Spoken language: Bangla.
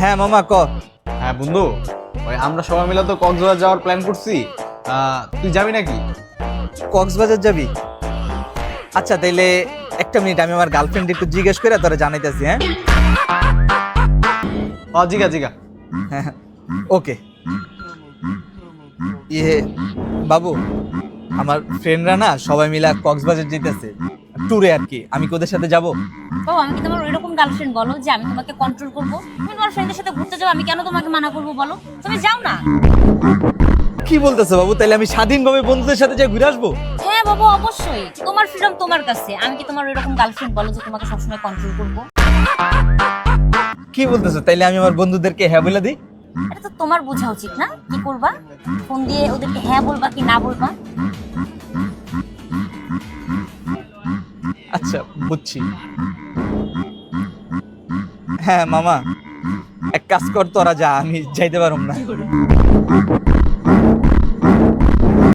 হ্যাঁ মামা ক। হ্যাঁ বন্ধু, ওই আমরা সবাই মিলে তো কক্সবাজার যাওয়ার প্ল্যান করছি। তুই যাবি নাকি? কক্সবাজার যাবি? আচ্ছা তাইলে একটা মিনিট, আমি আমার গার্লফ্রেন্ড একটু জিজ্ঞেস করে তোরা জানাইতেছি। হ্যাঁ জিগা জিগা। হ্যাঁ ওকে। ইয়ে বাবু, আমার ফ্রেন্ডরা না সবাই মিলে কক্সবাজার যেতেছে ট্যুরে আর কি, আমি কি ওদের সাথে যাব? তো আমি কি তোমার ওইরকম গার্লফ্রেন্ড বলো যে আমি তোমাকে কন্ট্রোল করবো? তুমি তোমার ফ্রেন্ডের সাথে ঘুরতে যাও, আমি কেন তোমাকে মানা করবো বলো? তুমি যাও না। কি বলতেছো বাবু, তাইলে আমি স্বাধীনভাবে বন্ধুদের সাথে যাই ঘুরে আসবো? হ্যাঁ বাবু, অবশ্যই তোমার ফ্রিডম তোমার কাছে। আমি কি তোমার ওইরকম গার্লফ্রেন্ড বলো যে তোমাকে সবসময় কন্ট্রোল করবো? কি বলতেছো, তাইলে আমি আমার বন্ধুদেরকে হ্যাঁ বলে দিই? এটা তো তোমার বোঝা উচিত না? কি করবা? ফোন দিয়ে ওদেরকে হ্যাঁ বলবা কি না বলবা? আচ্ছা বুঝছি। হ্যাঁ মামা, এক কাজ কর, তোরা যা, আমি যাইতে পারুম না।